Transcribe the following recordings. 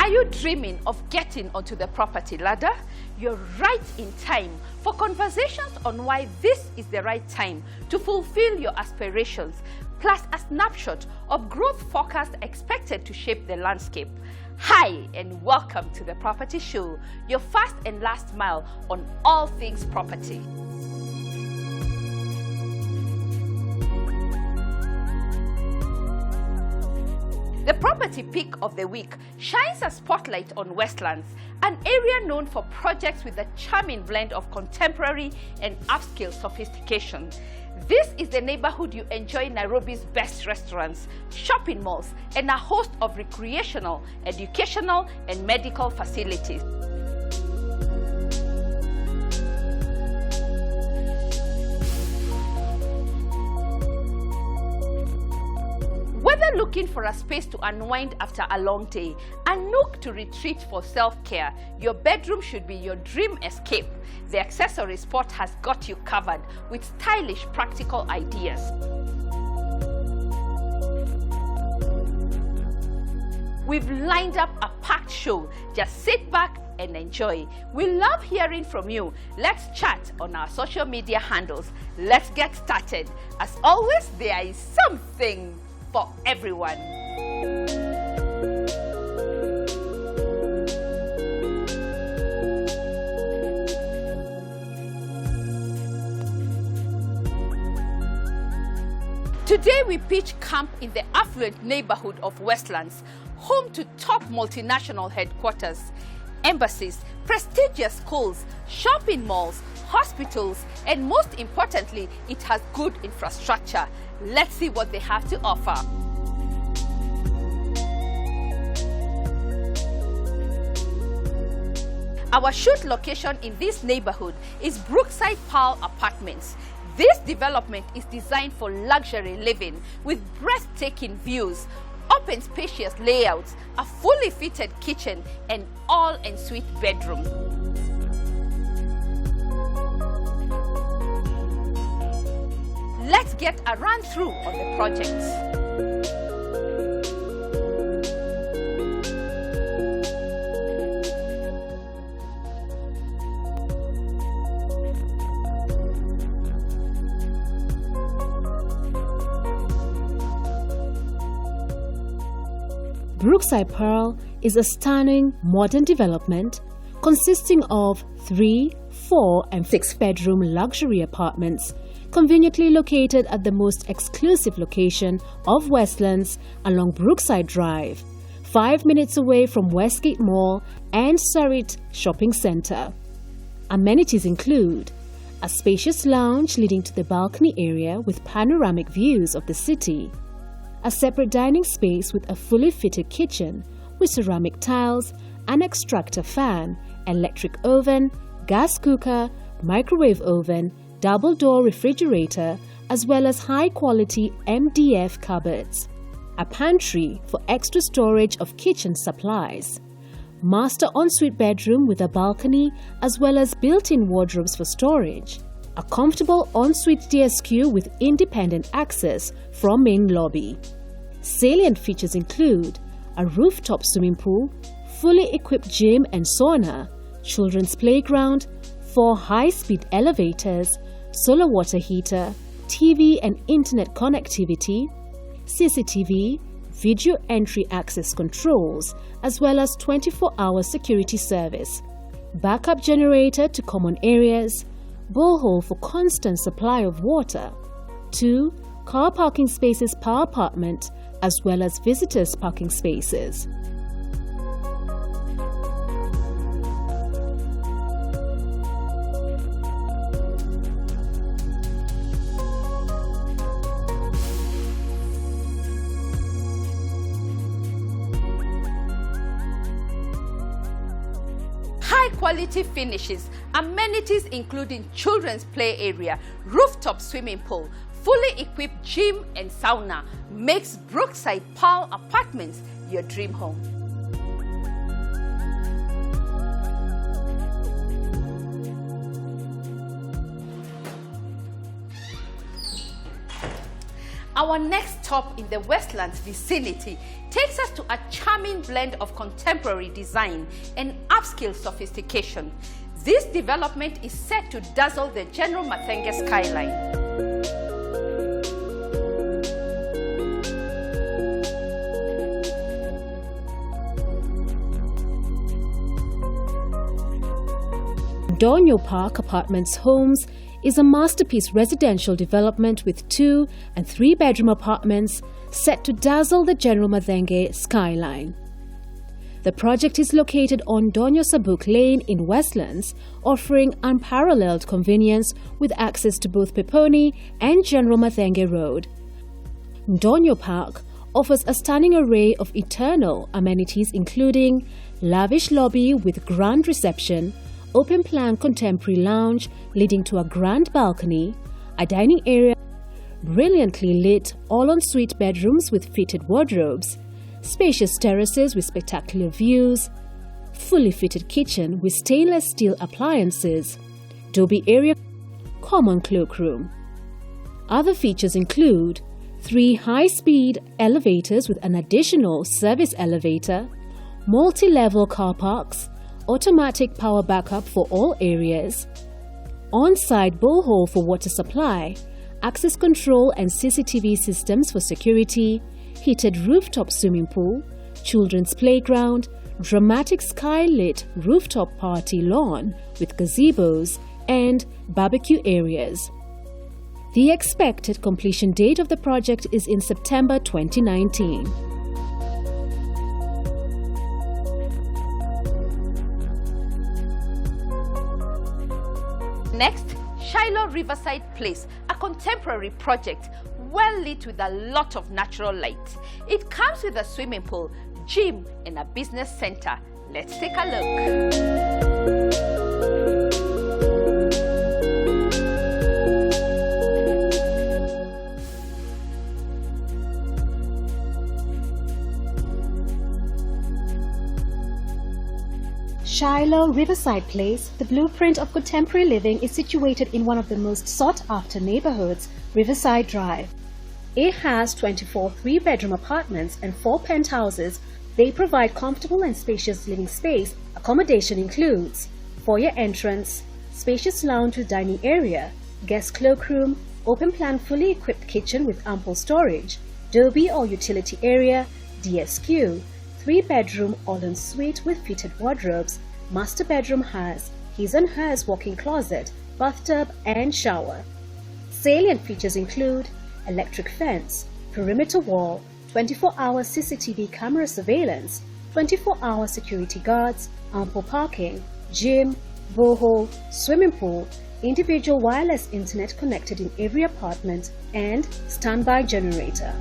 Are you dreaming of getting onto the property ladder? You're right in time for conversations on why this is the right time to fulfill your aspirations, plus a snapshot of growth forecast expected to shape the landscape. Hi, and welcome to the Property Show, your first and last mile on all things property. The property pick of the week shines a spotlight on Westlands, an area known for projects with a charming blend of contemporary and upscale sophistication. This is the neighborhood you enjoy Nairobi's best restaurants, shopping malls, and a host of recreational, educational, and medical facilities. Whether looking for a space to unwind after a long day, a nook to retreat for self-care, your bedroom should be your dream escape. The accessory spot has got you covered with stylish, practical ideas. We've lined up a packed show. Just sit back and enjoy. We love hearing from you. Let's chat on our social media handles. Let's get started. As always, there is something for everyone. Today we pitch camp in the affluent neighborhood of Westlands, home to top multinational headquarters, embassies, prestigious schools, shopping malls, hospitals, and most importantly, it has good infrastructure. Let's see what they have to offer. Our shoot location in this neighborhood is Brookside Pearl Apartments. This development is designed for luxury living with breathtaking views, open spacious layouts, a fully fitted kitchen, and all en-suite bedrooms. Let's get a run through on the projects. Brookside Pearl is a stunning modern development consisting of 3, 4, and 6-bedroom luxury apartments conveniently located at the most exclusive location of Westlands along Brookside Drive, 5 minutes away from Westgate Mall and Sarit Shopping Center. Amenities include a spacious lounge leading to the balcony area with panoramic views of the city, a separate dining space with a fully fitted kitchen with ceramic tiles, an extractor fan, electric oven, gas cooker, microwave oven, double-door refrigerator, as well as high-quality MDF cupboards, a pantry for extra storage of kitchen supplies, master ensuite bedroom with a balcony as well as built-in wardrobes for storage, a comfortable ensuite DSQ with independent access from main lobby. Salient features include a rooftop swimming pool, fully equipped gym and sauna, children's playground, 4 high-speed elevators, solar water heater, TV and internet connectivity, CCTV, video entry access controls, as well as 24-hour security service, backup generator to common areas, borehole for constant supply of water, 2 car parking spaces per apartment, as well as visitors parking spaces. High-quality finishes, amenities including children's play area, rooftop swimming pool, fully equipped gym and sauna makes Brookside Pearl Apartments your dream home. Our next stop in the Westlands vicinity takes us to a charming blend of contemporary design and upscale sophistication. This development is set to dazzle the General Mathenge skyline. Donyo Park Apartments Homes is a masterpiece residential development with 2- and 3-bedroom apartments set to dazzle the General Mathenge skyline. The project is located on Donyo Sabuk Lane in Westlands, offering unparalleled convenience with access to both Peponi and General Mathenge Road. Donyo Park offers a stunning array of eternal amenities including lavish lobby with grand reception, open-plan contemporary lounge leading to a grand balcony, a dining area, brilliantly lit all-en-suite bedrooms with fitted wardrobes, spacious terraces with spectacular views, fully fitted kitchen with stainless steel appliances, Dobby area, common cloakroom. Other features include 3 high-speed elevators with an additional service elevator, multi-level car parks, automatic power backup for all areas, on-site borehole for water supply, access control and CCTV systems for security, heated rooftop swimming pool, children's playground, dramatic sky-lit rooftop party lawn with gazebos, and barbecue areas. The expected completion date of the project is in September 2019. Next, Shiloh Riverside Place, a contemporary project well lit with a lot of natural light. It comes with a swimming pool, gym, and a business center. Let's take a look. Shiloh Riverside Place, the blueprint of contemporary living, is situated in one of the most sought-after neighborhoods, Riverside Drive. It has 24 3-bedroom apartments and 4 penthouses. They provide comfortable and spacious living space. Accommodation includes foyer entrance, spacious lounge with dining area, guest cloakroom, open-plan fully equipped kitchen with ample storage, Dobby or utility area, DSQ, 3-bedroom all-en-suite with fitted wardrobes. Master bedroom has his and hers walk-in closet, bathtub and shower. Salient features include electric fence, perimeter wall, 24-hour CCTV camera surveillance, 24-hour security guards, ample parking, gym, borehole, swimming pool, individual wireless internet connected in every apartment, and standby generator.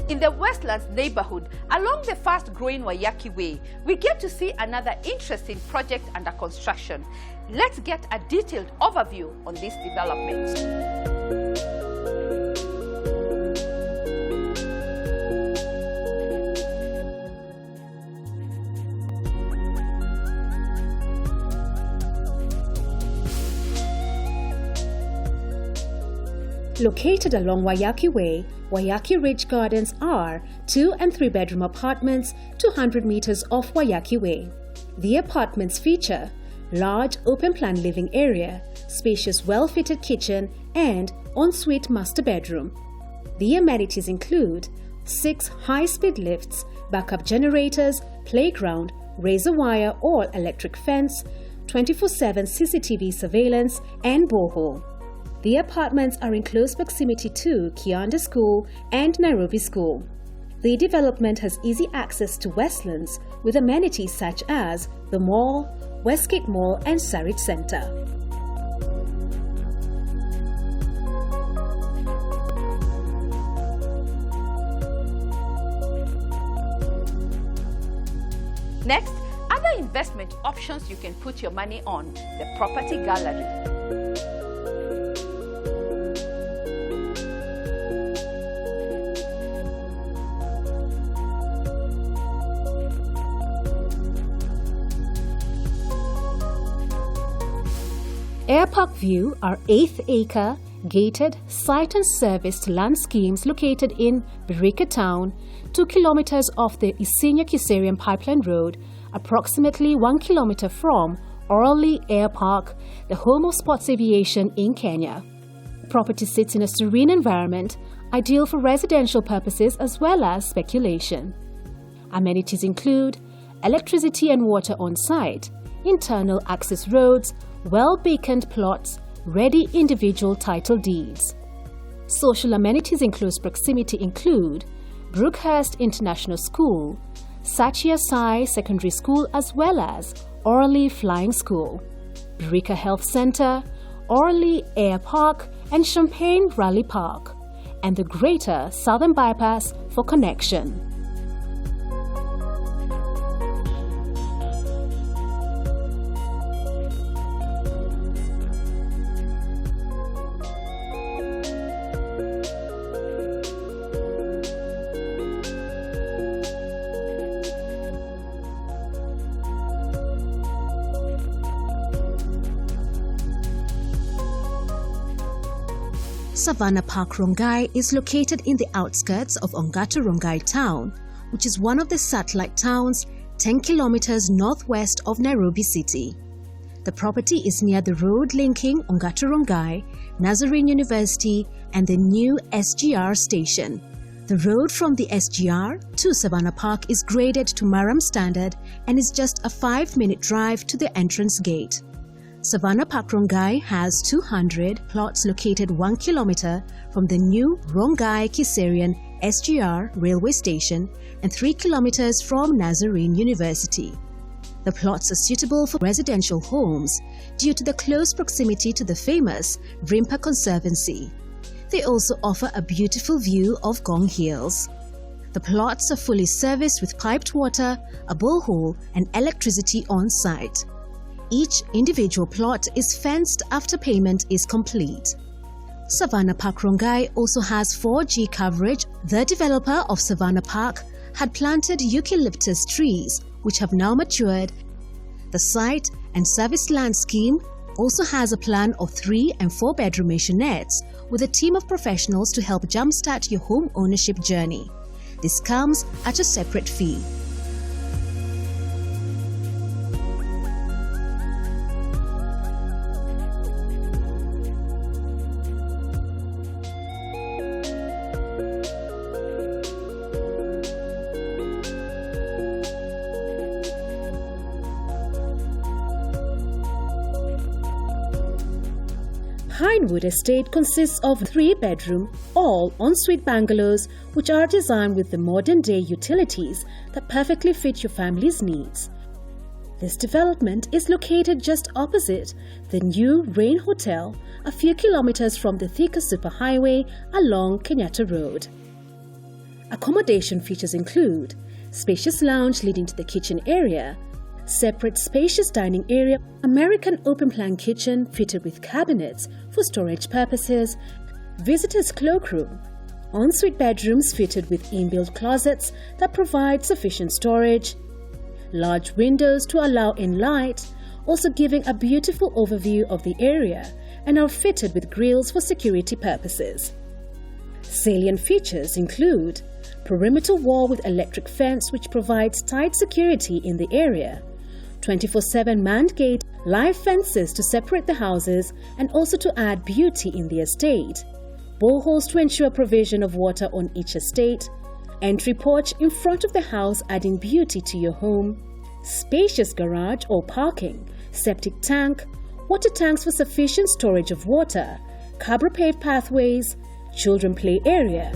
In the Westlands neighborhood, along the fast-growing Wayaki Way, we get to see another interesting project under construction. Let's get a detailed overview on this development. Located along Wayaki Way, Wayaki Ridge Gardens are 2- and 3-bedroom apartments 200 meters off Wayaki Way. The apartments feature large open-plan living area, spacious well-fitted kitchen, and ensuite master bedroom. The amenities include 6 high-speed lifts, backup generators, playground, razor wire or electric fence, 24/7 CCTV surveillance, and borehole. The apartments are in close proximity to Kianda School and Nairobi School. The development has easy access to Westlands with amenities such as the mall, Westgate Mall and Sarit Center. Next, other investment options you can put your money on, the property gallery. Air Park View are 8th-acre, gated, site and serviced land schemes located in Birika Town, 2 kilometers off the Isinya-Kiserian Pipeline Road, approximately 1 kilometer from Orly Air Park, the home of sports aviation in Kenya. The property sits in a serene environment, ideal for residential purposes as well as speculation. Amenities include electricity and water on site, internal access roads, well-beaconed plots, ready individual title deeds. Social amenities in close proximity include Brookhurst International School, Sachia Sai Secondary School as well as Orly Flying School, Birika Health Center, Orly Air Park and Champagne Rally Park, and the Greater Southern Bypass for connection. Savannah Park Rongai is located in the outskirts of Ongata Rongai town, which is one of the satellite towns 10 kilometers northwest of Nairobi City. The property is near the road linking Ongata Rongai, Nazarene University and the new SGR station. The road from the SGR to Savannah Park is graded to Maram standard and is just a 5-minute drive to the entrance gate. Savannah Park Rongai has 200 plots located 1 kilometer from the new Rongai Kiserian SGR railway station and 3 kilometers from Nazarene University. The plots are suitable for residential homes due to the close proximity to the famous Rimpa Conservancy. They also offer a beautiful view of Gong Hills. The plots are fully serviced with piped water, a borehole and electricity on site. Each individual plot is fenced after payment is complete. Savannah Park Rongai also has 4G coverage. The developer of Savannah Park had planted eucalyptus trees which have now matured. The site and serviced land scheme also has a plan of 3 and 4 bedroom maisonettes with a team of professionals to help jumpstart your home ownership journey. This comes at a separate fee. Pinewood Estate consists of 3-bedroom, all ensuite bungalows which are designed with the modern-day utilities that perfectly fit your family's needs. This development is located just opposite the new Rain Hotel, a few kilometers from the Thika Superhighway along Kenyatta Road. Accommodation features include spacious lounge leading to the kitchen area, separate spacious dining area, American open-plan kitchen fitted with cabinets for storage purposes, visitors' cloakroom, ensuite bedrooms fitted with inbuilt closets that provide sufficient storage, large windows to allow in light, also giving a beautiful overview of the area, and are fitted with grills for security purposes. Salient features include perimeter wall with electric fence which provides tight security in the area, 24/7 manned gate, live fences to separate the houses and also to add beauty in the estate, boreholes to ensure provision of water on each estate, entry porch in front of the house adding beauty to your home, spacious garage or parking, septic tank, water tanks for sufficient storage of water, cabro-paved pathways, children play area.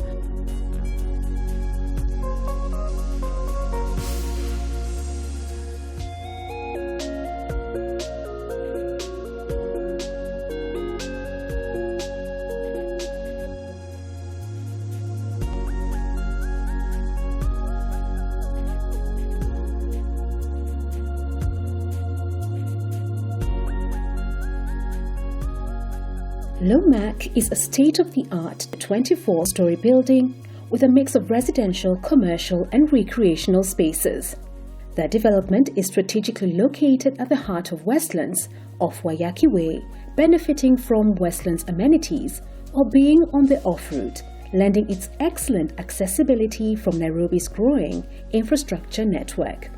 Lomac is a state-of-the-art 24-story building with a mix of residential, commercial and recreational spaces. The development is strategically located at the heart of Westlands, off Waiyaki Way, benefiting from Westlands amenities, or being on the off-route, lending its excellent accessibility from Nairobi's growing infrastructure network.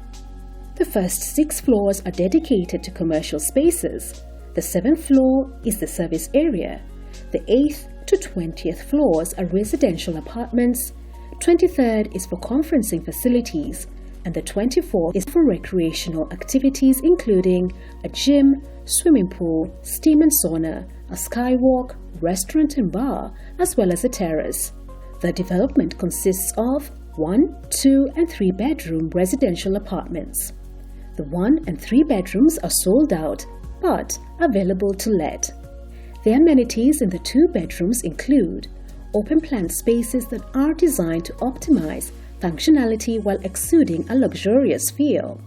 The first 6 floors are dedicated to commercial spaces. The 7th floor is the service area. The 8th to 20th floors are residential apartments. 23rd is for conferencing facilities, and the 24th is for recreational activities including a gym, swimming pool, steam and sauna, a skywalk, restaurant and bar, as well as a terrace. The development consists of 1, 2 and 3 bedroom residential apartments. The 1 and 3 bedrooms are sold out but available to let. The amenities in the 2 bedrooms include open plan spaces that are designed to optimize functionality while exuding a luxurious feel.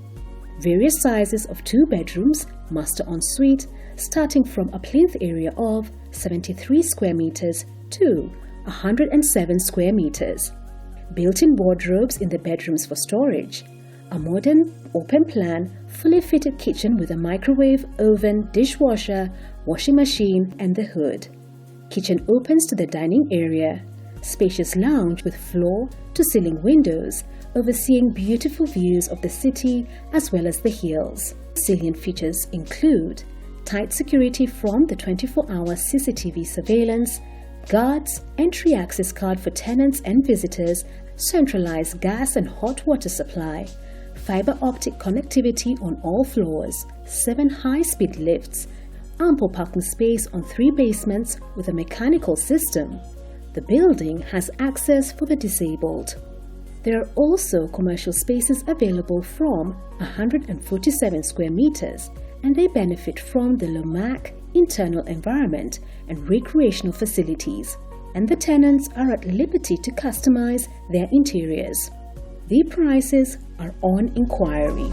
Various sizes of 2 bedrooms, master ensuite, starting from a plinth area of 73 square meters to 107 square meters. Built-in wardrobes in the bedrooms for storage. A modern, open-plan, fully fitted kitchen with a microwave, oven, dishwasher, washing machine, and the hood. Kitchen opens to the dining area. Spacious lounge with floor-to-ceiling windows, overseeing beautiful views of the city as well as the hills. Salient features include tight security from the 24-hour CCTV surveillance, guards, entry access card for tenants and visitors, centralized gas and hot water supply, fiber optic connectivity on all floors, 7 high-speed lifts, ample parking space on 3 basements with a mechanical system. The building has access for the disabled. There are also commercial spaces available from 147 square meters, and they benefit from the Lomac internal environment and recreational facilities, and the tenants are at liberty to customize their interiors. The prices are on inquiry.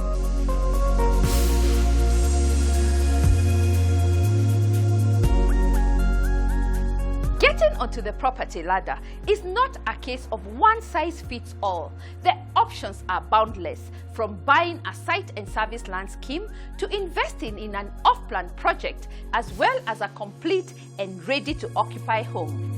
Getting onto the property ladder is not a case of one size fits all. The options are boundless, from buying a site and service land scheme to investing in an off-plan project, as well as a complete and ready-to-occupy home.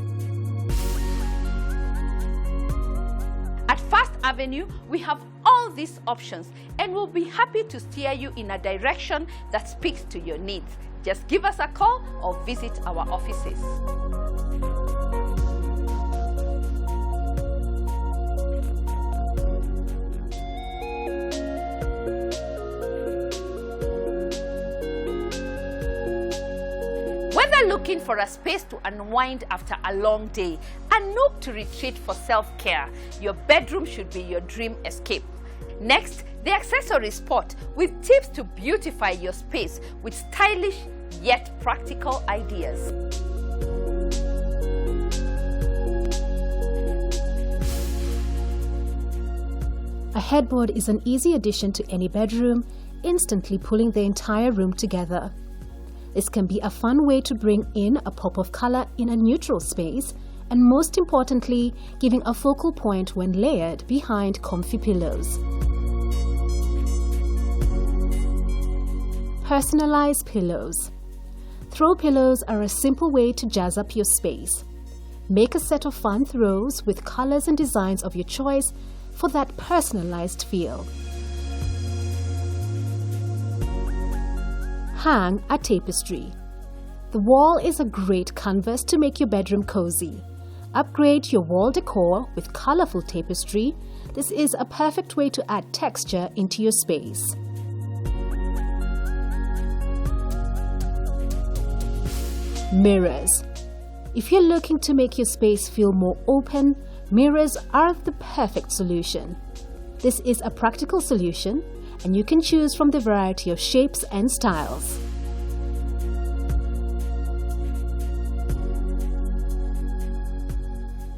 At First Avenue, we have all these options and we'll be happy to steer you in a direction that speaks to your needs. Just give us a call or visit our offices. Whether looking for a space to unwind after a long day, a nook to retreat for self-care, your bedroom should be your dream escape. Next, the accessory spot with tips to beautify your space with stylish yet practical ideas. A headboard is an easy addition to any bedroom, instantly pulling the entire room together. This can be a fun way to bring in a pop of color in a neutral space, and most importantly, giving a focal point when layered behind comfy pillows. Personalized pillows. Throw pillows are a simple way to jazz up your space. Make a set of fun throws with colors and designs of your choice for that personalized feel. Hang a tapestry. The wall is a great canvas to make your bedroom cozy. Upgrade your wall decor with colorful tapestry. This is a perfect way to add texture into your space. Mirrors. If you're looking to make your space feel more open, mirrors are the perfect solution. This is a practical solution, and you can choose from the variety of shapes and styles.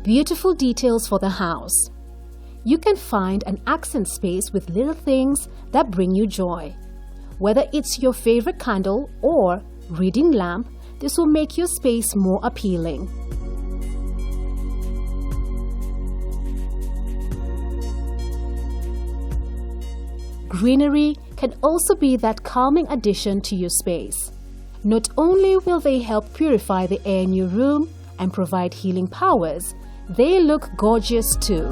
Beautiful details for the house. You can find an accent space with little things that bring you joy. Whether it's your favorite candle or reading lamp, this will make your space more appealing. Greenery can also be that calming addition to your space. Not only will they help purify the air in your room and provide healing powers, they look gorgeous too.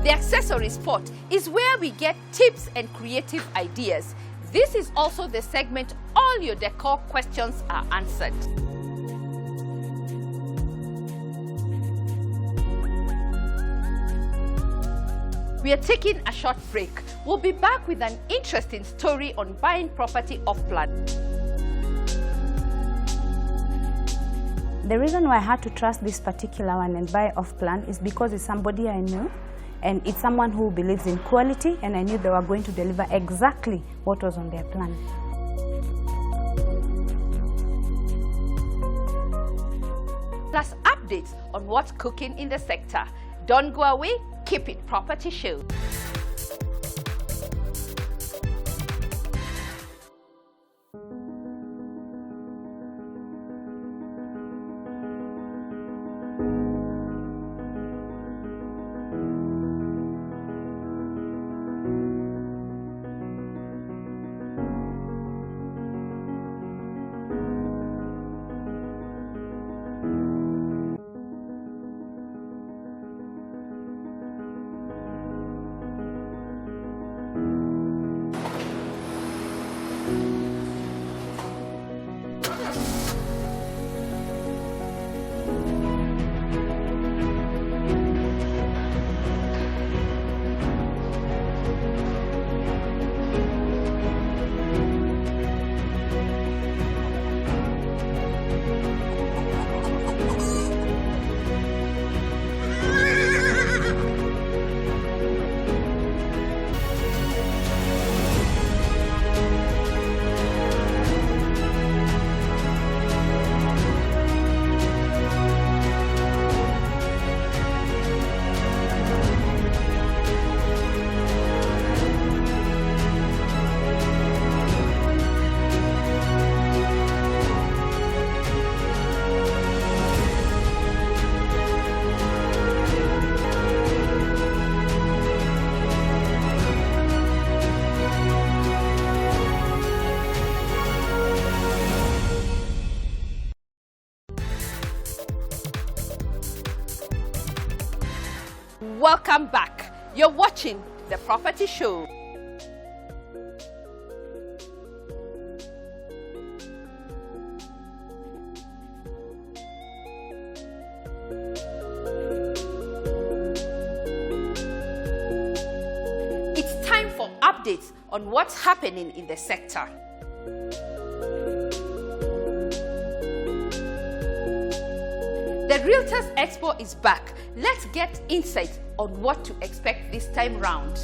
The accessory spot is where we get tips and creative ideas. This is also the segment all your decor questions are answered. We are taking a short break. We'll be back with an interesting story on buying property off-plan. The reason why I had to trust this particular one and buy off-plan is because it's somebody I knew, and it's someone who believes in quality, and I knew they were going to deliver exactly what was on their plan. Plus updates on what's cooking in the sector. Don't go away, keep it Property Show. Welcome back. You're watching The Property Show. It's time for updates on what's happening in the sector. The Realtors Expo is back. Let's get insight on what to expect this time round.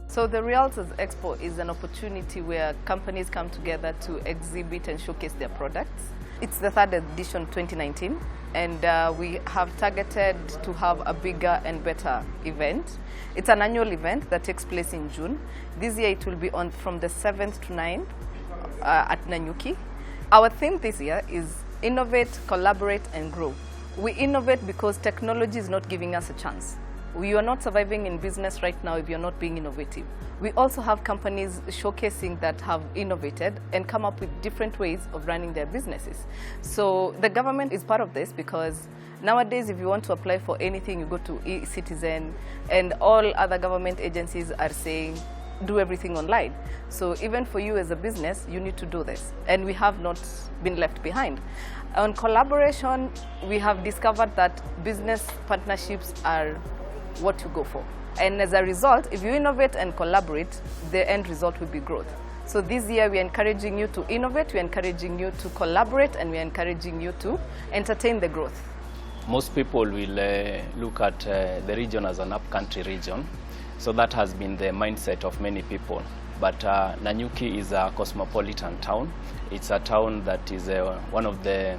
So the Realtors Expo is an opportunity where companies come together to exhibit and showcase their products. It's the third edition 2019, and we have targeted to have a bigger and better event. It's an annual event that takes place in June. This year it will be on from the 7th to 9th at Nanyuki. Our theme this year is innovate, collaborate, and grow. We innovate because technology is not giving us a chance. We are not surviving in business right now if you're not being innovative. We also have companies showcasing that have innovated and come up with different ways of running their businesses. So the government is part of this because nowadays if you want to apply for anything, you go to eCitizen, and all other government agencies are saying do everything online. So even for you as a business, you need to do this. And we have not been left behind. On collaboration, we have discovered that business partnerships are what to go for. And as a result, if you innovate and collaborate, the end result will be growth. So this year we are encouraging you to innovate, we are encouraging you to collaborate, and we are encouraging you to entertain the growth. Most people will look at the region as an upcountry region. So that has been the mindset of many people. But Nanyuki is a cosmopolitan town. It's a town that is one of the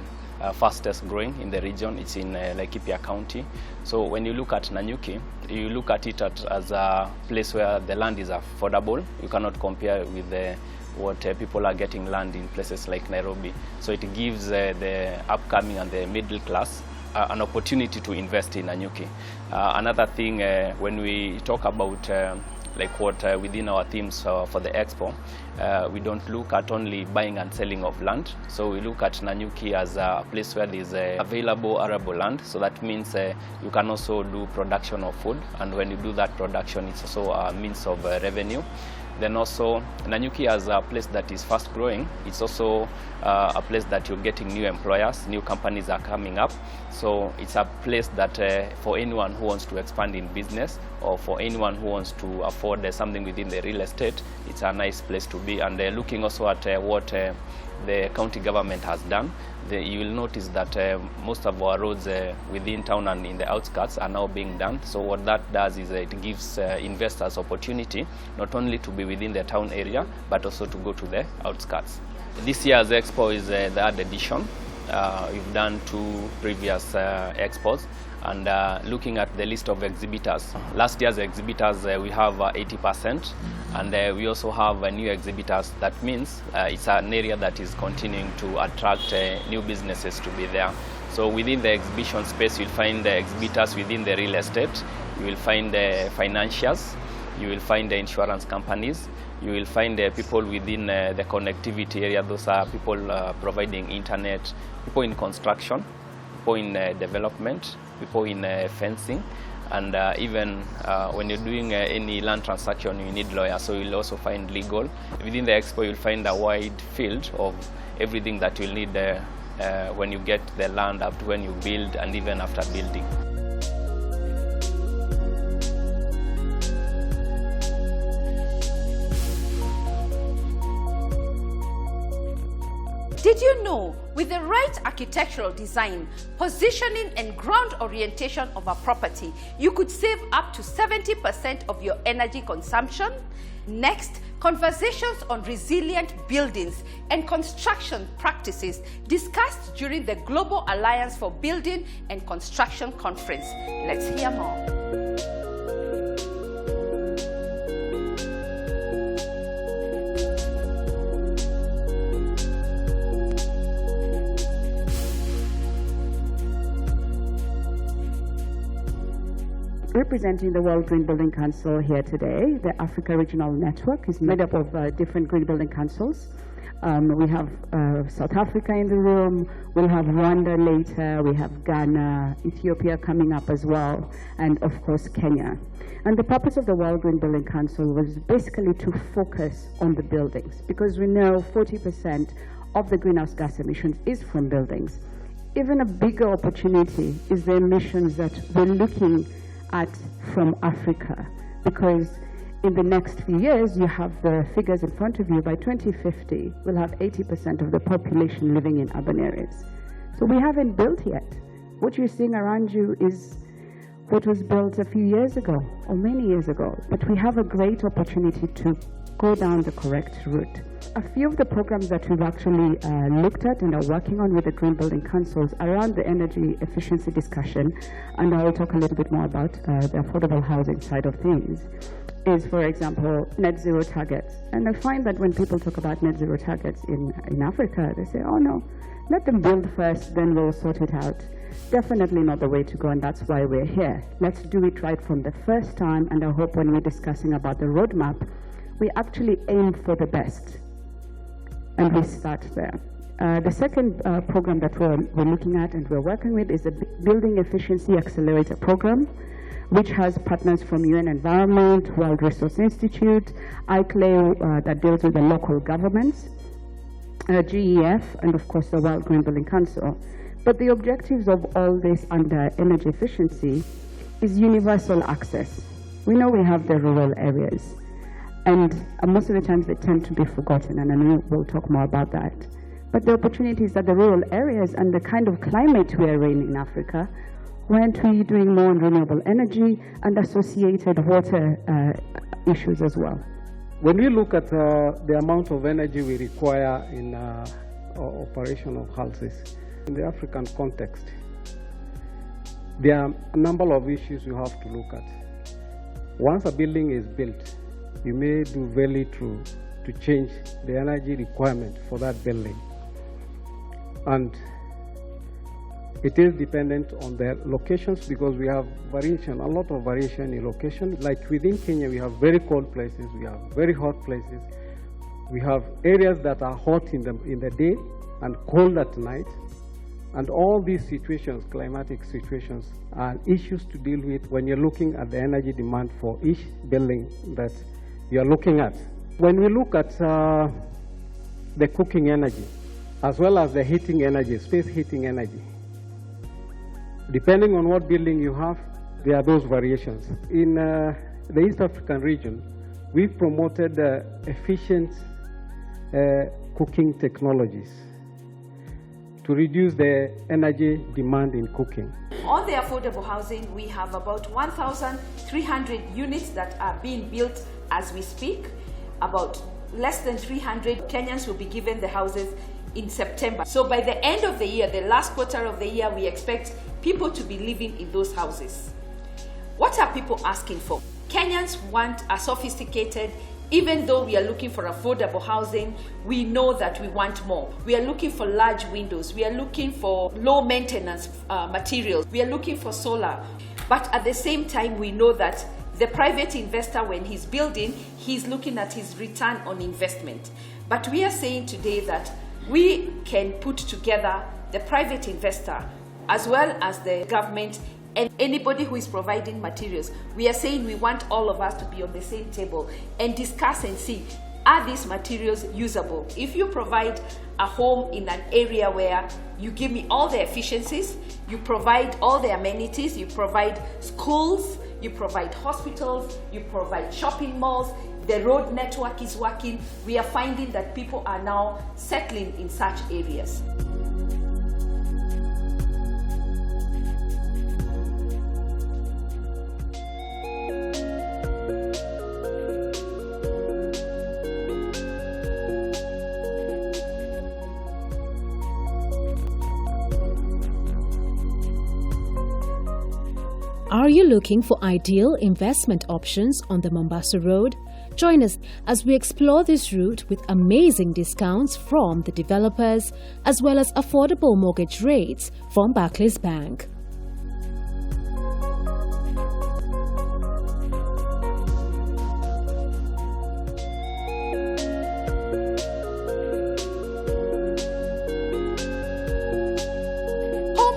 fastest growing in the region. It's in Laikipia County. So when you look at Nanyuki, you look at it as a place where the land is affordable. You cannot compare with what people are getting land in places like Nairobi. So it gives the upcoming and the middle class an opportunity to invest in Nanyuki. Another thing, when we talk about like what within our themes for the expo, we don't look at only buying and selling of land. So we look at Nanyuki as a place where there is available arable land. So that means you can also do production of food, and when you do that production, it's also a means of revenue. Then also Nanyuki as a place that is fast growing, it's also a place that you're getting new employers, new companies are coming up. So it's a place that for anyone who wants to expand in business, or for anyone who wants to afford something within the real estate, it's a nice place to be. And looking also at what the county government has done, you will notice that most of our roads within town and in the outskirts are now being done. So what that does is it gives investors opportunity not only to be within the town area, but also to go to the outskirts. This year's expo is the third edition. We've done 2 previous expos, and looking at the list of exhibitors, last year's exhibitors we have 80%, and we also have new exhibitors. That means it's an area that is continuing to attract new businesses to be there. So within the exhibition space, you'll find the exhibitors within the real estate, you will find the financiers, you will find the insurance companies, you will find people within the connectivity area. Those are people providing internet, people in construction, people in development, people in fencing, and even when you're doing any land transaction, you need lawyers, so you'll also find legal. Within the expo, you'll find a wide field of everything that you'll need when you get the land, up to when you build, and even after building. Did you know, with the right architectural design, positioning and ground orientation of a property, you could save up to 70% of your energy consumption? Next, conversations on resilient buildings and construction practices discussed during the Global Alliance for Building and Construction Conference. Let's hear more. Representing the World Green Building Council here today, the Africa Regional Network is made up of different green building councils. We have South Africa in the room, we'll have Rwanda later, we have Ghana, Ethiopia coming up as well, and of course Kenya. And the purpose of the World Green Building Council was basically to focus on the buildings, because we know 40% of the greenhouse gas emissions is from buildings. Even a bigger opportunity is the emissions that we're looking at from Africa, because in the next few years, you have the figures in front of you, by 2050, we'll have 80% of the population living in urban areas. So we haven't built yet. What you're seeing around you is what was built a few years ago, or many years ago, but we have a great opportunity to go down the correct route. A few of the programs that we've actually looked at and are working on with the Green Building Councils around the energy efficiency discussion, and I'll talk a little bit more about the affordable housing side of things, is, for example, net zero targets. And I find that when people talk about net zero targets in Africa, they say, oh no, let them build first, then we'll sort it out. Definitely not the way to go, and that's why we're here. Let's do it right from the first time, and I hope when we're discussing about the roadmap, we actually aim for the best, and we start there. The second program that we're looking at and we're working with is the Building Efficiency Accelerator Program, which has partners from UN Environment, World Resource Institute, ICLEI that deals with the local governments, GEF, and of course the World Green Building Council. But the objectives of all this under energy efficiency is universal access. We know we have the rural areas, and most of the times they tend to be forgotten, and I know we'll talk more about that. But the opportunities that the rural areas and the kind of climate we are in Africa, weren't we doing more on renewable energy and associated water issues as well? When we look at the amount of energy we require in operation of houses, In the African context, there are a number of issues you have to look at. Once a building is built, you may do very little to change the energy requirement for that building. And it is dependent on their locations because we have variation, a lot of variation in location. Like within Kenya, we have very cold places, we have very hot places. We have areas that are hot in the day and cold at night. And all these situations, climatic situations, are issues to deal with when you're looking at the energy demand for each building that you're looking at. When we look at the cooking energy, as well as the heating energy, space heating energy, depending on what building you have, there are those variations. In the East African region, we've promoted efficient cooking technologies to reduce the energy demand in cooking. On the affordable housing, we have about 1,300 units that are being built as we speak. About less than 300 Kenyans will be given the houses in September. So by the end of the year, the last quarter of the year, we expect people to be living in those houses. What are people asking for? Kenyans want a sophisticated, even though we are looking for affordable housing, we know that we want more. We are looking for large windows. We are looking for low maintenance materials. We are looking for solar. But at the same time, we know that the private investor, when he's building, he's looking at his return on investment. But we are saying today that we can put together the private investor as well as the government and anybody who is providing materials. We are saying we want all of us to be on the same table and discuss and see, are these materials usable? If you provide a home in an area where you give me all the efficiencies, you provide all the amenities, you provide schools, you provide hospitals, you provide shopping malls, the road network is working, we are finding that people are now settling in such areas. Are you looking for ideal investment options on the Mombasa Road? Join us as we explore this route with amazing discounts from the developers as well as affordable mortgage rates from Barclays Bank.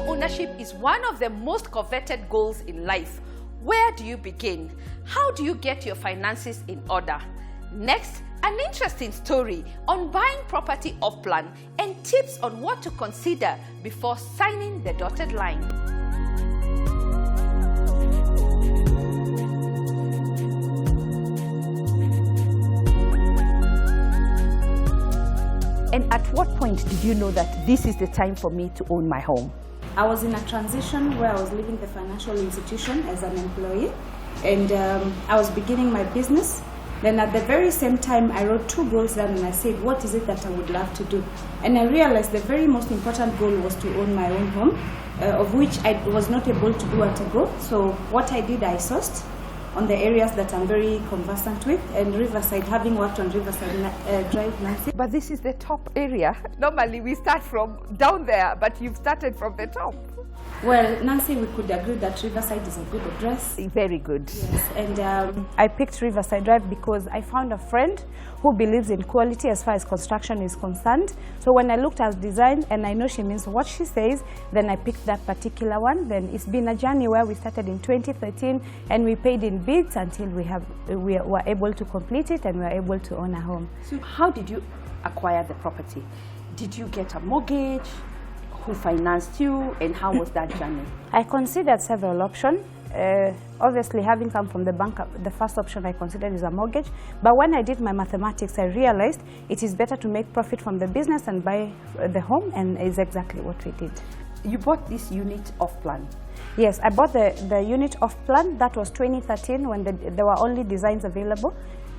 Ownership is one of the most coveted goals in life. Where do you begin? How do you get your finances in order? Next, an interesting story on buying property off plan and tips on what to consider before signing the dotted line. And at what point did you know that this is the time for me to own my home? I was in a transition where I was leaving the financial institution as an employee, and I was beginning my business. Then at the very same time, I wrote 2 goals down and I said, what is it that I would love to do? And I realized the very most important goal was to own my own home, of which I was not able to do at a go. So what I did, I sourced on the areas that I'm very conversant with, and Riverside, having worked on Riverside Drive, Nancy. But this is the top area. Normally we start from down there, but you've started from the top. Well, Nancy, we could agree that Riverside is a good address. Very good. Yes, and I picked Riverside Drive because I found a friend who believes in quality as far as construction is concerned. So when I looked at design, and I know she means what she says, then I picked that particular one. Then it's been a journey where we started in 2013, and we paid in bids until we were able to complete it and we were able to own a home. So how did you acquire the property? Did you get a mortgage? Who financed you, and how was that journey? I considered several options. Obviously, having come from the bank, the first option I considered is a mortgage. But when I did my mathematics, I realized it is better to make profit from the business and buy the home, and is exactly what we did. You bought this unit off plan? Yes, I bought the unit off plan. That was 2013 when there were only designs available.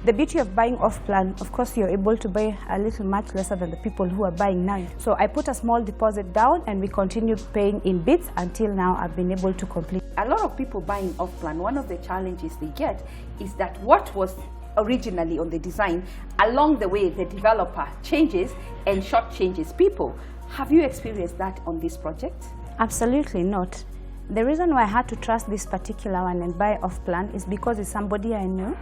The beauty of buying off-plan, of course, you're able to buy a little much lesser than the people who are buying now. So I put a small deposit down and we continued paying in bits until now I've been able to complete. A lot of people buying off-plan, one of the challenges they get is that what was originally on the design, along the way the developer changes and shortchanges people. Have you experienced that on this project? Absolutely not. The reason why I had to trust this particular one and buy off-plan is because it's somebody I knew,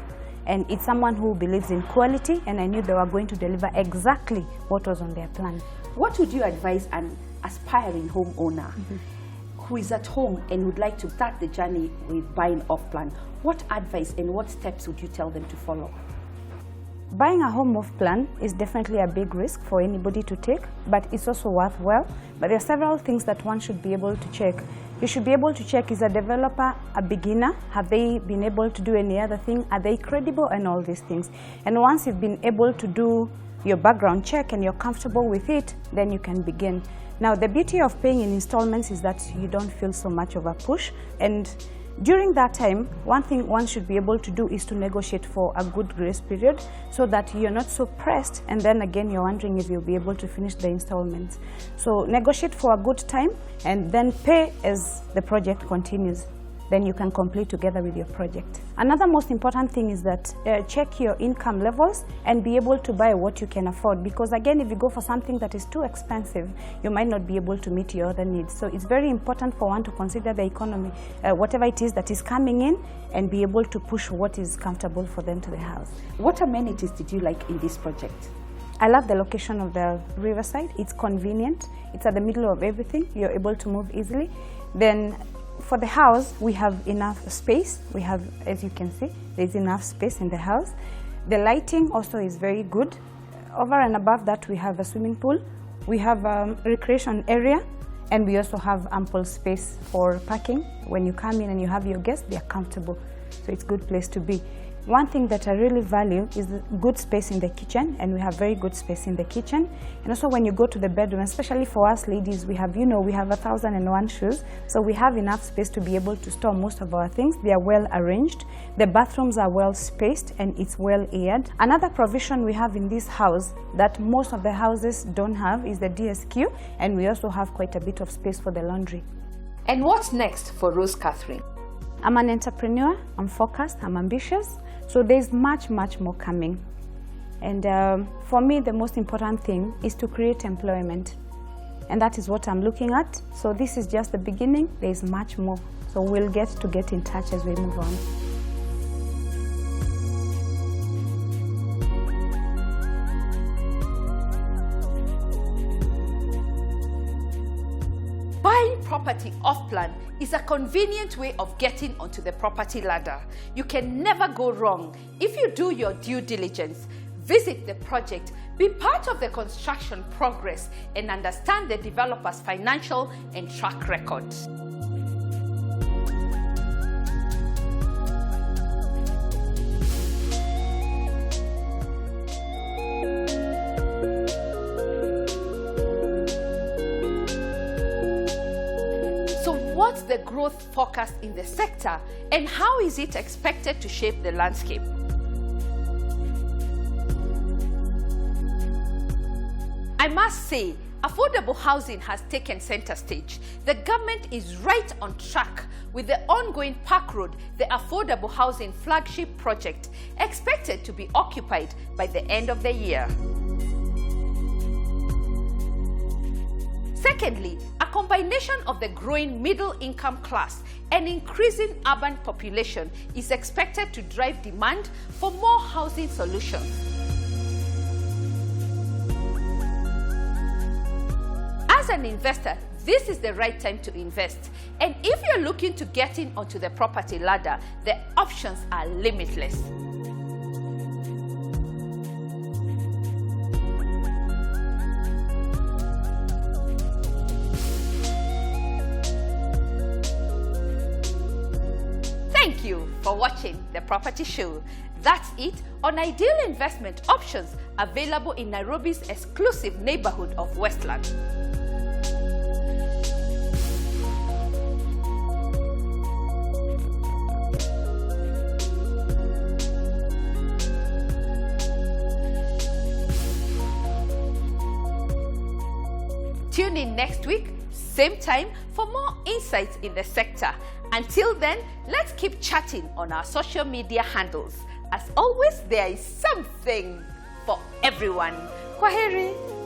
and it's someone who believes in quality, and I knew they were going to deliver exactly what was on their plan. What would you advise an aspiring homeowner who is at home and would like to start the journey with buying off-plan? What advice and what steps would you tell them to follow? Buying a home off-plan is definitely a big risk for anybody to take, but it's also worthwhile. But there are several things that one should be able to check. You should be able to check, is a developer a beginner? Have they been able to do any other thing? Are they credible? And all these things. And once you've been able to do your background check and you're comfortable with it, then you can begin. Now, the beauty of paying in installments is that you don't feel so much of a push. And during that time, one thing one should be able to do is to negotiate for a good grace period so that you're not so pressed, and then again you're wondering if you'll be able to finish the installments. So negotiate for a good time and then pay as the project continues. Then you can complete together with your project. Another most important thing is that check your income levels and be able to buy what you can afford, because again, if you go for something that is too expensive, you might not be able to meet your other needs. So it's very important for one to consider the economy, whatever it is that is coming in, and be able to push what is comfortable for them to the house. What amenities did you like in this project? I love the location of the Riverside. It's convenient. It's at the middle of everything. You're able to move easily. Then for the house, we have enough space. We have, as you can see, there's enough space in the house. The lighting also is very good. Over and above that, we have a swimming pool. We have a recreation area, and we also have ample space for parking. When you come in and you have your guests, they are comfortable. So it's a good place to be. One thing that I really value is the good space in the kitchen, and we have very good space in the kitchen. And also when you go to the bedroom, especially for us ladies, we have, we have 1,001 shoes, so we have enough space to be able to store most of our things. They are well arranged. The bathrooms are well spaced and it's well aired. Another provision we have in this house that most of the houses don't have is the DSQ, and we also have quite a bit of space for the laundry. And what's next for Rose Catherine? I'm an entrepreneur, I'm focused, I'm ambitious. So there's much, much more coming. And for me, the most important thing is to create employment. And that is what I'm looking at. So this is just the beginning. There's much more. So we'll get in touch as we move on. Buying property off-plan is a convenient way of getting onto the property ladder. You can never go wrong if you do your due diligence. Visit the project, be part of the construction progress, and understand the developer's financial and track record. What's the growth forecast in the sector, and how is it expected to shape the landscape? I must say, affordable housing has taken center stage. The government is right on track with the ongoing Park Road, the affordable housing flagship project, expected to be occupied by the end of the year. Secondly, a combination of the growing middle-income class and increasing urban population is expected to drive demand for more housing solutions. As an investor, this is the right time to invest. And if you're looking to get in onto the property ladder, the options are limitless. Thank you for watching The Property Show. That's it on ideal investment options available in Nairobi's exclusive neighborhood of Westlands. Tune in next week, same time, for more insights in the sector. Until then, let's keep chatting on our social media handles. As always, there is something for everyone. Kwaheri.